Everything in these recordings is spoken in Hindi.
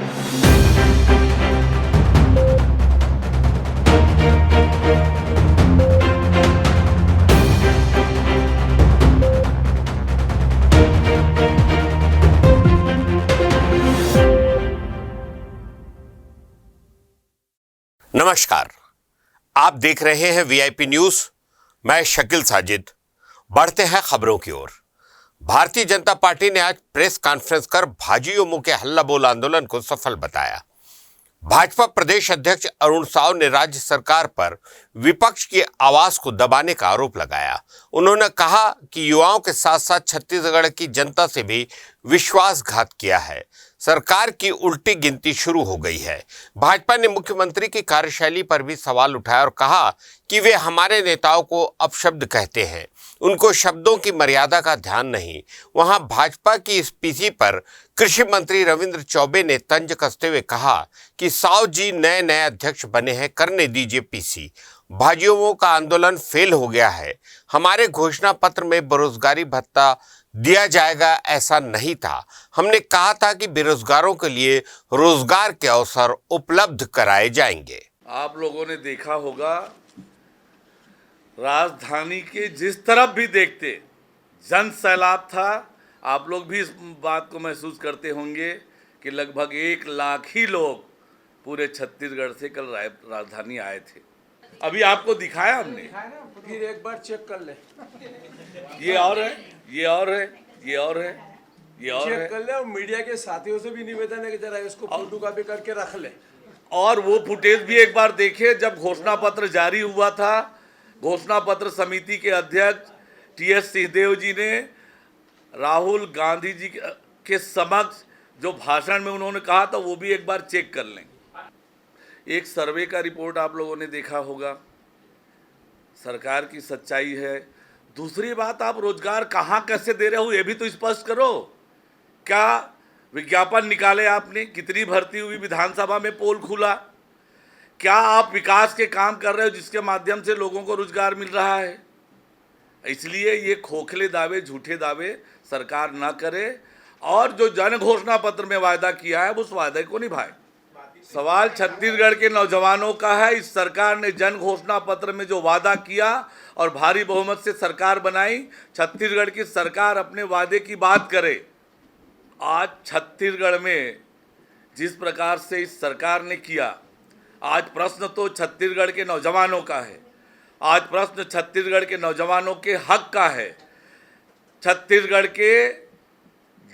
नमस्कार, आप देख रहे हैं वीआईपी न्यूज। मैं शकील साजिद। बढ़ते हैं खबरों की ओर। भारतीय जनता पार्टी ने आज प्रेस कॉन्फ्रेंस कर भाजयुमो मुंह के हल्ला बोल आंदोलन को सफल बताया। भाजपा प्रदेश अध्यक्ष अरुण साव ने राज्य सरकार पर विपक्ष की आवाज को दबाने का आरोप लगाया। उन्होंने कहा कि युवाओं के साथ साथ छत्तीसगढ़ की जनता से भी विश्वासघात किया है। सरकार की उल्टी गिनती शुरू हो गई है। भाजपा ने मुख्यमंत्री की कार्यशैली पर भी सवाल उठाया और कहा कि वे हमारे नेताओं को अपशब्द कहते हैं, उनको शब्दों की मर्यादा का ध्यान नहीं। वहां भाजपा की इस पीसी पर कृषि मंत्री रविंद्र चौबे ने तंज कसते हुए कहा कि साव जी नए अध्यक्ष बने हैं, करने दीजिए पीसी। भाजयुमो का आंदोलन फेल हो गया है। हमारे घोषणा पत्र में बेरोजगारी भत्ता दिया जाएगा ऐसा नहीं था। हमने कहा था कि बेरोजगारों के लिए रोजगार के अवसर उपलब्ध कराए जाएंगे। आप लोगों ने देखा होगा, राजधानी के जिस तरफ भी देखते जन सैलाब था। आप लोग भी इस बात को महसूस करते होंगे कि लगभग 1 लाख ही लोग पूरे छत्तीसगढ़ से कल राजधानी आए थे। अभी आपको दिखाया हमने, फिर एक बार चेक कर ले। ये और है, ये और है, ये और है, ये और चेक है। कर ले और मीडिया के साथियों से भी निवेदन है कि जरा इसको फोटो कॉपी करके रख ले। और वो फुटेज भी एक बार देखे जब घोषणा पत्र जारी हुआ था। घोषणा पत्र समिति के अध्यक्ष टीएस सिंहदेव जी ने राहुल गांधी जी के समक्ष जो भाषण में उन्होंने कहा था वो भी एक बार चेक कर लें। एक सर्वे का रिपोर्ट आप लोगों ने देखा होगा। सरकार की सच्चाई है। दूसरी बात, आप रोजगार कहाँ कैसे दे रहे हो ये भी तो स्पष्ट करो। क्या विज्ञापन निकाले आपने? कितनी भर्ती हुई? विधानसभा में पोल खुला? क्या आप विकास के काम कर रहे हो जिसके माध्यम से लोगों को रोजगार मिल रहा है? इसलिए ये खोखले दावे, झूठे दावे सरकार ना करे और जो जन घोषणा पत्र में वायदा किया है उस वायदे को निभाए। सवाल छत्तीसगढ़ के नौजवानों का है। इस सरकार ने जन घोषणा पत्र में जो वादा किया और भारी बहुमत से सरकार बनाई, छत्तीसगढ़ की सरकार अपने वादे की बात करे। आज छत्तीसगढ़ में जिस प्रकार से इस सरकार ने किया, आज प्रश्न तो छत्तीसगढ़ के नौजवानों का है। आज प्रश्न छत्तीसगढ़ के नौजवानों के हक का है। छत्तीसगढ़ के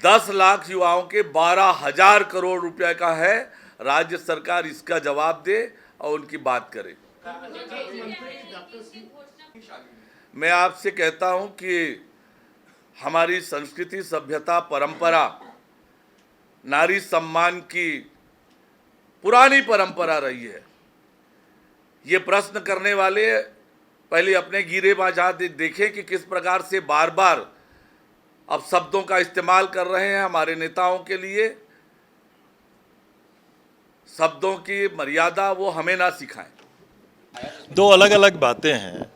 10 लाख युवाओं के 12,000 करोड़ रुपए का है। राज्य सरकार इसका जवाब दे और उनकी बात करे। मैं आपसे कहता हूं कि हमारी संस्कृति, सभ्यता, परंपरा, नारी सम्मान की पुरानी परंपरा रही है। ये प्रश्न करने वाले पहले अपने गिरे बाजार देखें कि किस प्रकार से बार बार अब शब्दों का इस्तेमाल कर रहे हैं हमारे नेताओं के लिए। शब्दों की मर्यादा वो हमें ना सिखाएं। दो अलग अलग बातें हैं।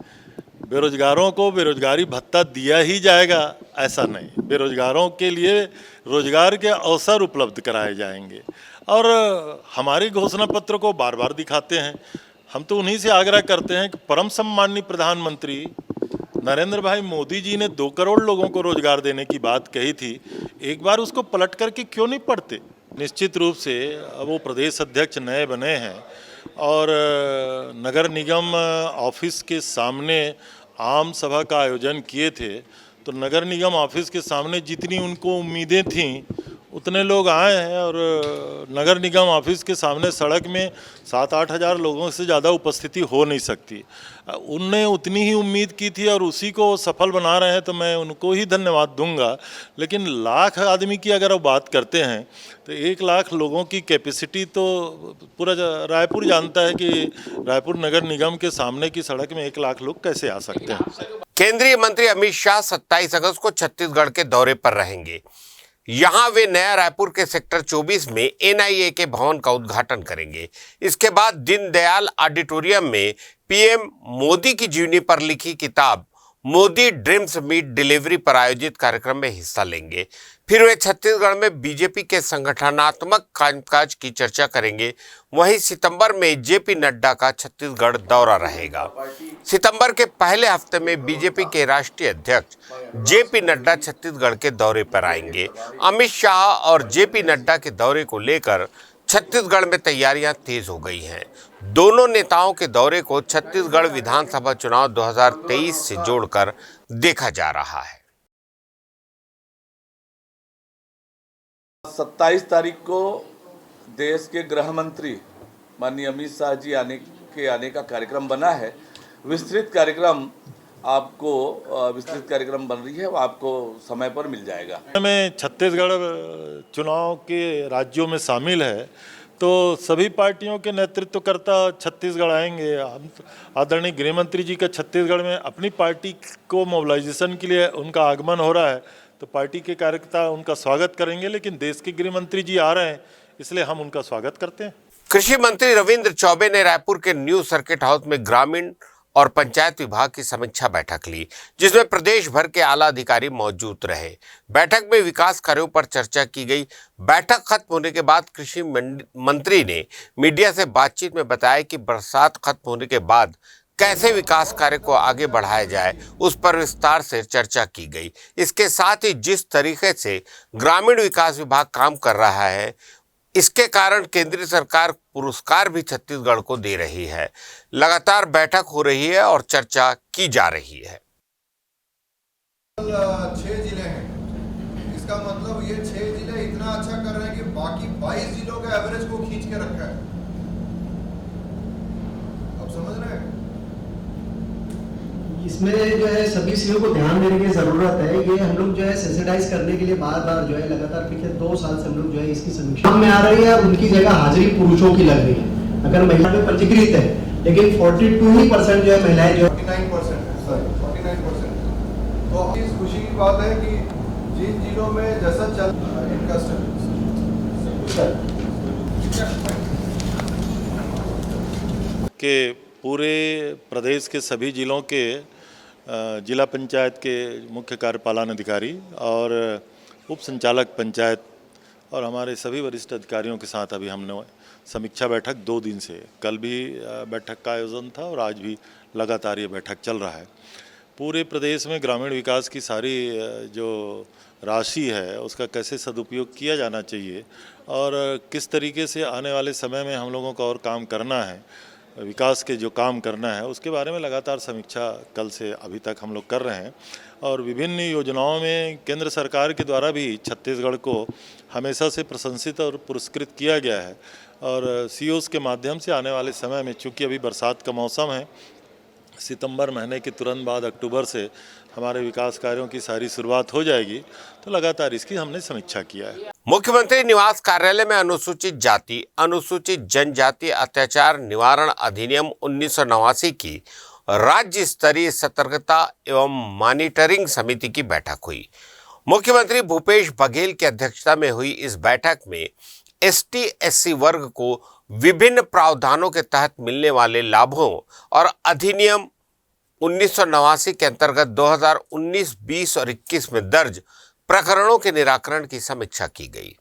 बेरोजगारों को बेरोजगारी भत्ता दिया ही जाएगा ऐसा नहीं। बेरोजगारों के लिए रोजगार के अवसर उपलब्ध कराए जाएंगे और हमारे घोषणा पत्र को बार बार दिखाते हैं। हम तो उन्हीं से आग्रह करते हैं कि परम सम्माननीय प्रधानमंत्री नरेंद्र भाई मोदी जी ने 2 करोड़ लोगों को रोजगार देने की बात कही थी। एक बार उसको पलट करके क्यों नहीं पढ़ते? निश्चित रूप से वो प्रदेश अध्यक्ष नए बने हैं और नगर निगम ऑफिस के सामने आम सभा का आयोजन किए थे। तो नगर निगम ऑफिस के सामने जितनी उनको उम्मीदें थीं उतने लोग आए हैं और नगर निगम ऑफिस के सामने सड़क में 7-8 हज़ार लोगों से ज़्यादा उपस्थिति हो नहीं सकती। उनने उतनी ही उम्मीद की थी और उसी को सफल बना रहे हैं, तो मैं उनको ही धन्यवाद दूंगा। लेकिन लाख आदमी की अगर वो बात करते हैं तो 1 लाख लोगों की कैपेसिटी तो पूरा रायपुर जानता है कि रायपुर नगर निगम के सामने की सड़क में 1 लाख लोग कैसे आ सकते हैं। केंद्रीय मंत्री अमित शाह 27 अगस्त को छत्तीसगढ़ के दौरे पर रहेंगे। यहां वे नया रायपुर के सेक्टर 24 में एनआईए के भवन का उद्घाटन करेंगे। इसके बाद दीनदयाल ऑडिटोरियम में पीएम मोदी की जीवनी पर लिखी किताब मोदी ड्रीम्स मीट डिलीवरी पर आयोजित कार्यक्रम में हिस्सा लेंगे। फिर वे छत्तीसगढ़ में बीजेपी के संगठनात्मक कामकाज की चर्चा करेंगे। वहीं सितंबर में जेपी नड्डा का छत्तीसगढ़ दौरा रहेगा। सितंबर के पहले हफ्ते में बीजेपी के राष्ट्रीय अध्यक्ष जेपी नड्डा छत्तीसगढ़ के दौरे पर आएंगे। अमित शाह और जेपी नड्डा के दौरे को लेकर छत्तीसगढ़ में तैयारियां तेज हो गई हैं। दोनों नेताओं के दौरे को छत्तीसगढ़ विधानसभा चुनाव 2023 से जोड़कर देखा जा रहा है। 27 तारीख को देश के गृह मंत्री माननीय अमित शाह जी आने का कार्यक्रम बना है। विस्तृत कार्यक्रम बन रही है, वो आपको समय पर मिल जाएगा। में छत्तीसगढ़ चुनाव के राज्यों में शामिल है, तो सभी पार्टियों के नेतृत्वकर्ता छत्तीसगढ़ आएंगे। आदरणीय गृह मंत्री जी का छत्तीसगढ़ में अपनी पार्टी को मोबिलाइजेशन के लिए उनका आगमन हो रहा है, तो पार्टी के कार्यकर्ता उनका स्वागत करेंगे। लेकिन देश के गृह मंत्री जी आ रहे हैं, इसलिए हम उनका स्वागत करते हैं। कृषि मंत्री रविंद्र चौबे ने रायपुर के न्यू सर्किट हाउस में ग्रामीण और पंचायत विभाग की समीक्षा बैठक ली, जिसमें प्रदेश भर के आला अधिकारी मौजूद रहे। बैठक में विकास कार्यों पर चर्चा की गई। बैठक खत्म होने के बाद कृषि मंत्री ने मीडिया से बातचीत में बताया कि बरसात खत्म होने के बाद कैसे विकास कार्य को आगे बढ़ाया जाए, उस पर विस्तार से चर्चा की गई। इसके साथ ही जिस तरीके से ग्रामीण विकास विभाग काम कर रहा है, इसके कारण केंद्रीय सरकार पुरस्कार भी छत्तीसगढ़ को दे रही है। लगातार बैठक हो रही है और चर्चा की जा रही है। 6 जिले हैं, इसका मतलब ये 6 जिले इतना अच्छा कर रहे हैं कि बाकी 22 जिलों के एवरेज को खींच के रखा है। अब समझ रहे हैं? इसमें जो है सभी चीजों को ध्यान देने की जरूरत है। ये हम लोग जो है सेंसिटाइज करने के लिए बार बार जो है लगातार पिछले 2 साल से हम लोग जो है इसकी समीक्षा में आ रही है। उनकी जगह हाजिरी पुरुषों की लग रही है। अगर महिला में पंजीकृत है, लेकिन 42% जो है महिलाएं जो 49% है, सॉरी 49%। तो इस खुशी की बात है कि जिन जिलों में जैसा चल इनका के पूरे प्रदेश के सभी जिलों के जिला पंचायत के मुख्य कार्यपालन अधिकारी और उप संचालक पंचायत और हमारे सभी वरिष्ठ अधिकारियों के साथ अभी हमने समीक्षा बैठक 2 दिन से, कल भी बैठक का आयोजन था और आज भी लगातार ये बैठक चल रहा है। पूरे प्रदेश में ग्रामीण विकास की सारी जो राशि है उसका कैसे सदुपयोग किया जाना चाहिए और किस तरीके से आने वाले समय में हम लोगों को और काम करना है, विकास के जो काम करना है, उसके बारे में लगातार समीक्षा कल से अभी तक हम लोग कर रहे हैं। और विभिन्न योजनाओं में केंद्र सरकार के द्वारा भी छत्तीसगढ़ को हमेशा से प्रशंसित और पुरस्कृत किया गया है। और सीओस के माध्यम से आने वाले समय में, चूँकि अभी बरसात का मौसम है, सितंबर महीने के तुरंत बाद अक्टूबर से हमारे विकास कार्यों की सारी शुरुआत हो जाएगी, तो लगातार इसकी हमने समीक्षा किया है। मुख्यमंत्री निवास कार्यालय में अनुसूचित जाति अनुसूचित जनजाति अत्याचार निवारण अधिनियम 1989 की राज्य स्तरीय सतर्कता एवं मॉनिटरिंग समिति की बैठक हुई। मुख्यमंत्री भूपेश बघेल की अध्यक्षता में हुई इस बैठक में ST/SC वर्ग को विभिन्न प्रावधानों के तहत मिलने वाले लाभों और अधिनियम 1989 के अंतर्गत 2019, 20 और 21 में दर्ज प्रकरणों के निराकरण की समीक्षा की गई।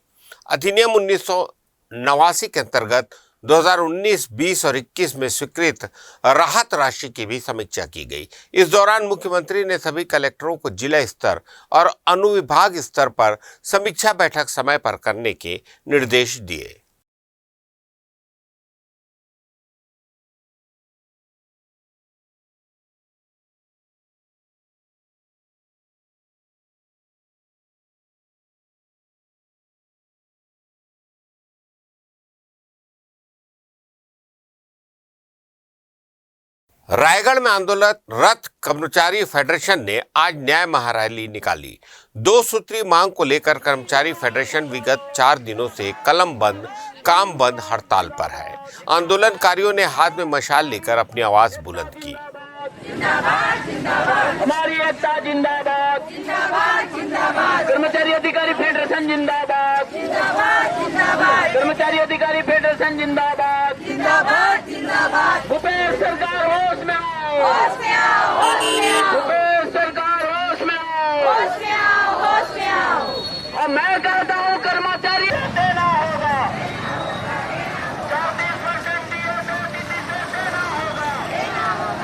अधिनियम 1989 के अंतर्गत 2019, 20 और 21 में स्वीकृत राहत राशि की भी समीक्षा की गई। इस दौरान मुख्यमंत्री ने सभी कलेक्टरों को जिला स्तर और अनुविभाग स्तर पर समीक्षा बैठक समय पर करने के निर्देश दिए। रायगढ़ में आंदोलनरत कर्मचारी फेडरेशन ने आज न्याय महारैली निकाली। 2 सूत्री मांग को लेकर कर्मचारी फेडरेशन विगत 4 दिनों से कलम बंद, काम बंद हड़ताल पर है। आंदोलनकारियों ने हाथ में मशाल लेकर अपनी आवाज बुलंद की। हमारी एकता जिंदाबाद, कर्मचारी अधिकारी फेडरेशन जिंदाबाद, कर्मचारी अधिकारी फेडरेशन जिंदाबाद, भूपेश सरकार होश में आओ, भूपेश और मैं कहता हूँ कर्मचारी देना होगा 34% DSO किसी से देना होगा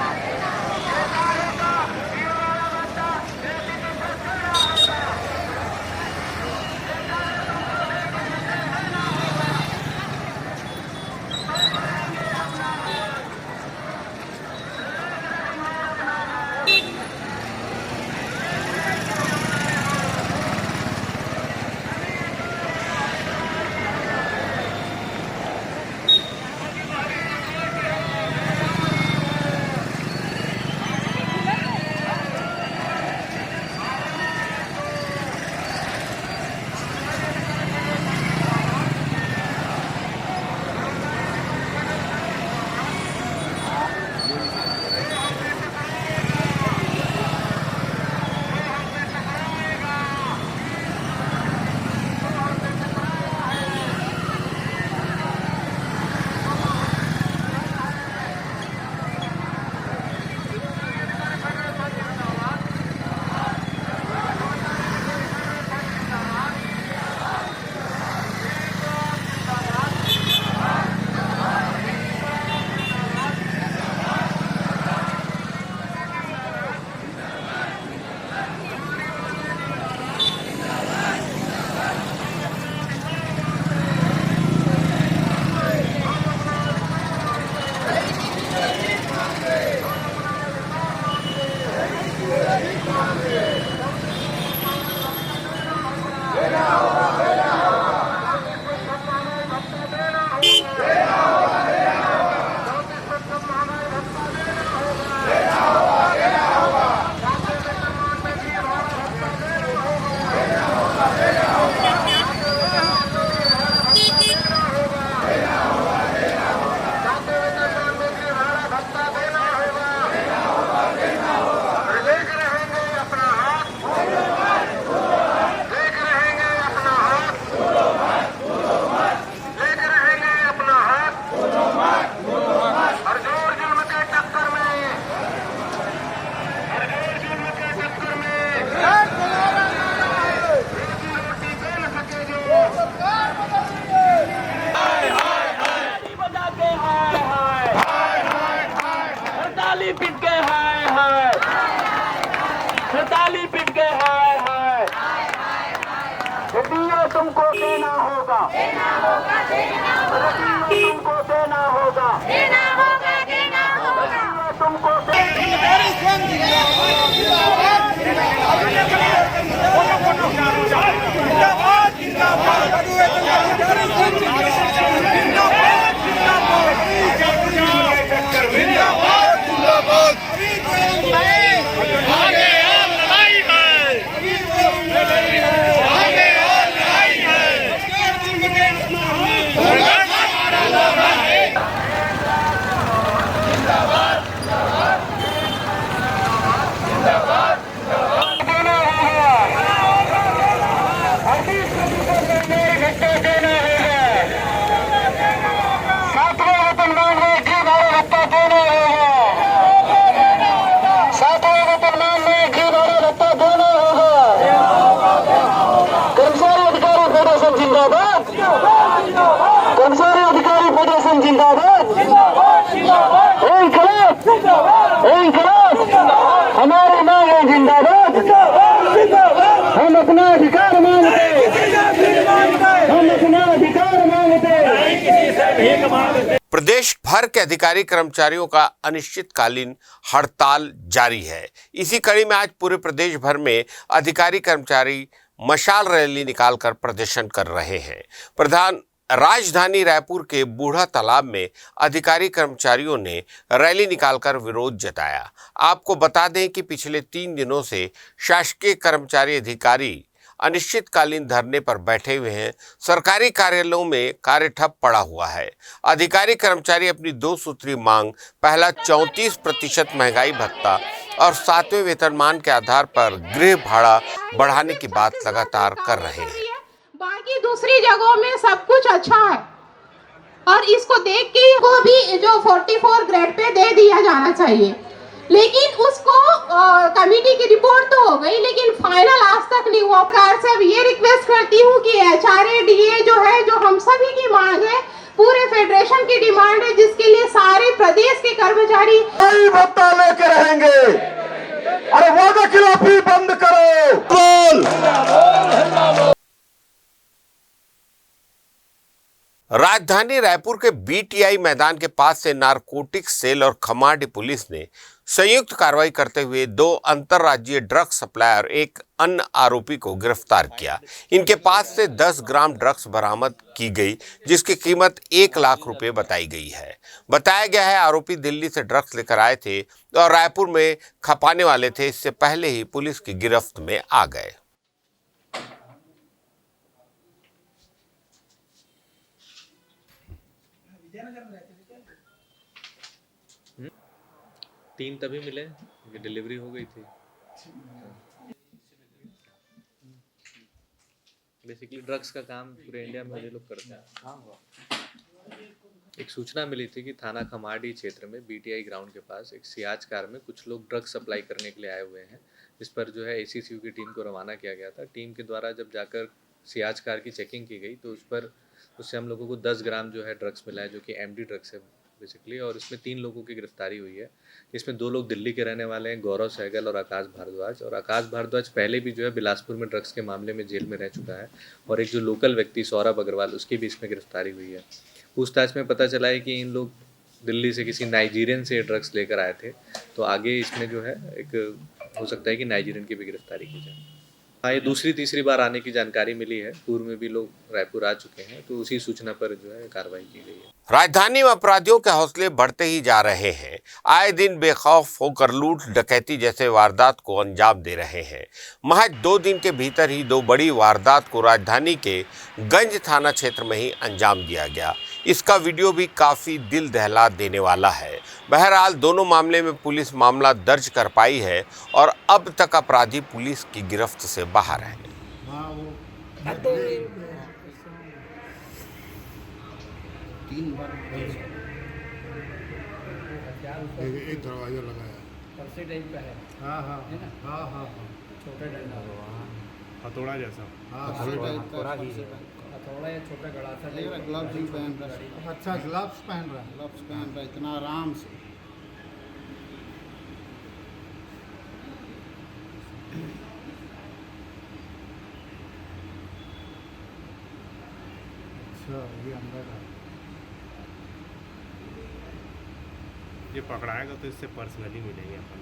तुमको देना होगा तुमको देना होगा तुमको हमारी मांग है जिंदाबाद हम अपना अधिकार मांगते हम अपना अधिकार मांगते। प्रदेश भर के अधिकारी कर्मचारियों का अनिश्चितकालीन हड़ताल जारी है। इसी कड़ी में आज पूरे प्रदेश भर में अधिकारी कर्मचारी मशाल रैली निकालकर प्रदर्शन कर रहे हैं। राजधानी रायपुर के बूढ़ा तालाब में अधिकारी कर्मचारियों ने रैली निकालकर विरोध जताया। आपको बता दें कि पिछले 3 दिनों से शासकीय कर्मचारी अधिकारी अनिश्चितकालीन धरने पर बैठे हुए हैं। सरकारी कार्यालयों में कार्य ठप पड़ा हुआ है। अधिकारी कर्मचारी अपनी 2 सूत्री मांग, पहला 34% महंगाई भत्ता और 7वें वेतनमान के आधार पर गृह भाड़ा बढ़ाने की बात लगातार कर रहे हैं। बाकी दूसरी जगहों में सब कुछ अच्छा है और इसको देख के को भी जो 44 ग्रेड पे दे दिया जाना चाहिए। लेकिन उसको कमेटी की रिपोर्ट तो हो गई, लेकिन फाइनल आज तक नहीं हुआ। सरकार से अब ये रिक्वेस्ट करती हूँ कि HRA DA जो है, जो हम सभी की मांग है, पूरे फेडरेशन की डिमांड है, जिसके लिए सारे प्रदेश के कर्मचारी भत्ता लेके रहेंगे। अरे वादा खिलाफी बंद करो। बोल। राजधानी रायपुर के BTI मैदान के पास से नारकोटिक्स सेल और खमाडी पुलिस ने संयुक्त कार्रवाई करते हुए 2 अंतर्राज्यीय ड्रग्स सप्लायर और एक अन्य आरोपी को गिरफ्तार किया। इनके पास से 10 ग्राम ड्रग्स बरामद की गई, जिसकी कीमत 1 लाख रुपए बताई गई है। बताया गया है आरोपी दिल्ली से ड्रग्स लेकर आए थे और रायपुर में खपाने वाले थे। इससे पहले ही पुलिस की गिरफ्त में आ गए। तीन तभी मिले कि डिलीवरी हो गई थी। बेसिकली ड्रग्स का काम पूरे इंडिया में ये लोग करते हैं। एक सूचना मिली थी कि थाना खमाडी क्षेत्र में BTI ग्राउंड के पास एक सियाज कार में कुछ लोग ड्रग्स सप्लाई करने के लिए आए हुए हैं। इस पर जो है ACCU की टीम को रवाना किया गया था। टीम के द्वारा जब जाकर सियाज कार की चेकिंग की गई तो उससे हम लोगों को 10 ग्राम जो है ड्रग्स मिला है, जो कि MD ड्रग्स है बेसिकली। और इसमें 3 लोगों की गिरफ्तारी हुई है। इसमें 2 लोग दिल्ली के रहने वाले हैं, गौरव सहगल और आकाश भारद्वाज। और आकाश भारद्वाज पहले भी जो है बिलासपुर में ड्रग्स के मामले में जेल में रह चुका है। और एक जो लोकल व्यक्ति सौरभ अग्रवाल, उसकी भी इसमें गिरफ्तारी हुई है। पूछताछ में पता चला है कि इन लोग दिल्ली से किसी नाइजीरियन से ड्रग्स लेकर आए थे। तो आगे इसमें जो है एक हो सकता है कि नाइजीरियन की भी गिरफ्तारी की जाए। हाँ, ये दूसरी तीसरी बार आने की जानकारी मिली है। पूर्व में भी लोग रायपुर आ चुके हैं, तो उसी सूचना पर जो है कार्रवाई की गई है। राजधानी में अपराधियों के हौसले बढ़ते ही जा रहे हैं। आए दिन बेखौफ होकर लूट डकैती जैसे वारदात को अंजाम दे रहे हैं। महज 2 दिन के भीतर ही 2 बड़ी वारदात को राजधानी के गंज थाना क्षेत्र में ही अंजाम दिया गया। इसका वीडियो भी काफी दिल दहला देने वाला है। बहरहाल दोनों मामले में पुलिस मामला दर्ज कर पाई है और अब तक अपराधी पुलिस की गिरफ्त से बाहर है। एक दरवाजा लगाया परसे टाइप का है। हाँ हाँ हाँ हाँ हाँ छोटे डंडा हथौड़ा जैसा। हाँ हथौड़ा या छोटा गड़ासा ग्लव्स ही पहन रहा है। अच्छा ग्लव्स पहन रहा है इतना आराम से। अच्छा ये अंदर है। ये पकड़ाएगा तो इससे पर्सनली मिलेंगे अपन।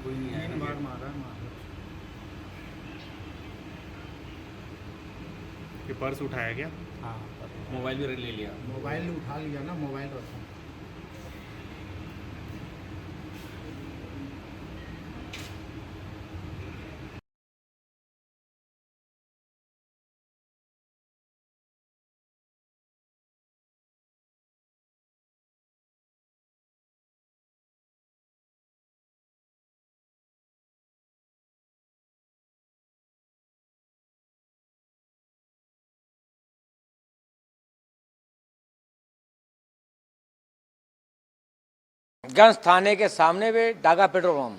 कोई नहीं आया। 3 बार मारा। ये पर्स उठाया गया? हाँ, मोबाइल भी ले लिया। मोबाइल उठा लिया ना, मोबाइल रखा। गंज थाने के सामने में डागा पेट्रोल पंप,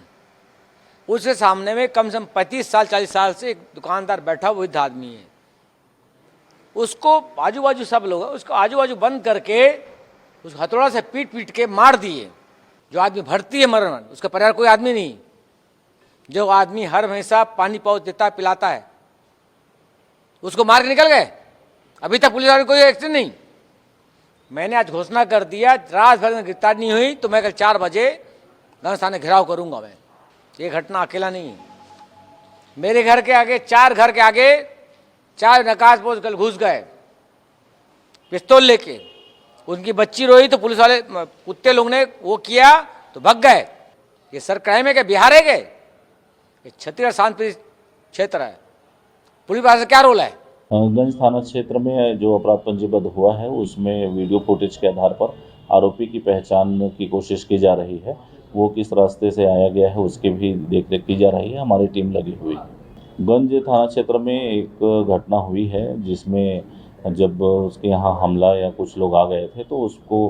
उसके सामने में कम से कम 35 साल 40 साल से एक दुकानदार बैठा वृद्ध आदमी है। उसको आजू बाजू सब लोग उसको आजू बाजू बंद करके उस हथौड़ा से पीट पीट के मार दिए। जो आदमी भर्ती है मरण, उसका परिवार कोई आदमी नहीं। जो आदमी हर हमेशा पानी पाउच देता है, पिलाता है, उसको मार के निकल गए। अभी तक पुलिस वाले कोई एक्शन नहीं। मैंने आज घोषणा कर दिया, रात भर में गिरफ्तार नहीं हुई तो मैं कल 4 बजे गंज थाने घेराव करूंगा। मैं ये घटना अकेला नहीं है। मेरे घर के आगे 4 घर के आगे 4 नकाश पोस्ट कल घुस गए पिस्तौल लेके। उनकी बच्ची रोई तो पुलिस वाले कुत्ते लोग ने वो किया तो भाग गए। ये सर क्राइम है क्या? बिहार है क्या? ये छत्तीसगढ़ शांति क्षेत्र है। पुलिस वाले क्या रोल है? गंज थाना क्षेत्र में जो अपराध पंजीबद्ध हुआ है उसमें वीडियो फुटेज के आधार पर आरोपी की पहचान की कोशिश की जा रही है। वो किस रास्ते से आया गया है उसकी भी देखरेख की जा रही है। हमारी टीम लगी हुई है। गंज थाना क्षेत्र में एक घटना हुई है जिसमें जब उसके यहाँ हमला या कुछ लोग आ गए थे तो उसको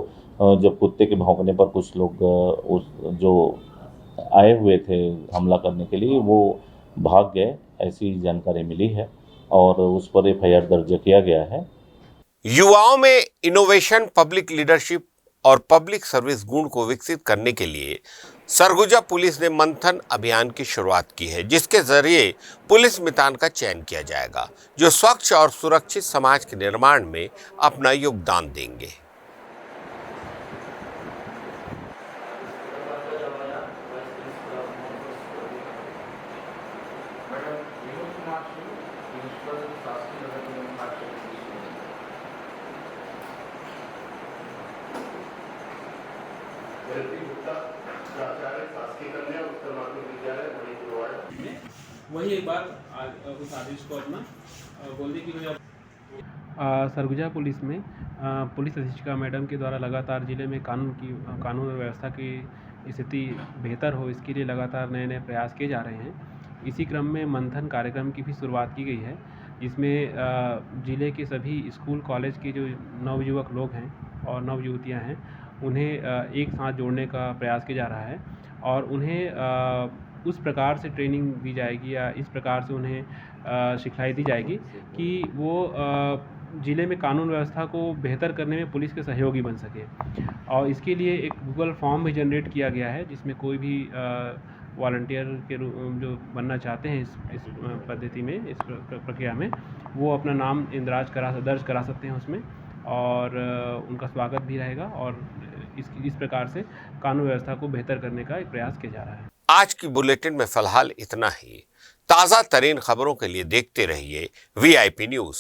जब कुत्ते के भौंकने पर कुछ लोग उस जो आए हुए थे हमला करने के लिए वो भाग गए, ऐसी जानकारी मिली है और उस पर एफआईआर दर्ज किया गया है। युवाओं में इनोवेशन, पब्लिक लीडरशिप और पब्लिक सर्विस गुण को विकसित करने के लिए सरगुजा पुलिस ने मंथन अभियान की शुरुआत की है, जिसके जरिए पुलिस मितान का चयन किया जाएगा जो स्वच्छ और सुरक्षित समाज के निर्माण में अपना योगदान देंगे। वही एक बार उस आदेश को अपना बोल दी कि सरगुजा पुलिस में पुलिस अधीक्षिका मैडम के द्वारा लगातार जिले में कानून और व्यवस्था की स्थिति बेहतर हो, इसके लिए लगातार नए नए प्रयास किए जा रहे हैं। इसी क्रम में मंथन कार्यक्रम की भी शुरुआत की गई है, जिसमें जिले के सभी स्कूल कॉलेज के जो नवयुवक लोग हैं और नवयुवतियाँ हैं उन्हें एक साथ जोड़ने का प्रयास किया जा रहा है और उन्हें उस प्रकार से ट्रेनिंग दी जाएगी या इस प्रकार से उन्हें सिखलाई दी जाएगी कि वो ज़िले में कानून व्यवस्था को बेहतर करने में पुलिस के सहयोगी बन सके। और इसके लिए एक गूगल फॉर्म भी जनरेट किया गया है जिसमें कोई भी वॉलंटियर के जो बनना चाहते हैं इस पद्धति में, इस प्रक्रिया में, वो अपना नाम दर्ज करा सकते हैं उसमें और उनका स्वागत भी रहेगा और इस प्रकार से कानून व्यवस्था को बेहतर करने का एक प्रयास किया जा रहा है। आज की बुलेटिन में फिलहाल इतना ही। ताज़ा तरीन खबरों के लिए देखते रहिए वीआईपी न्यूज़।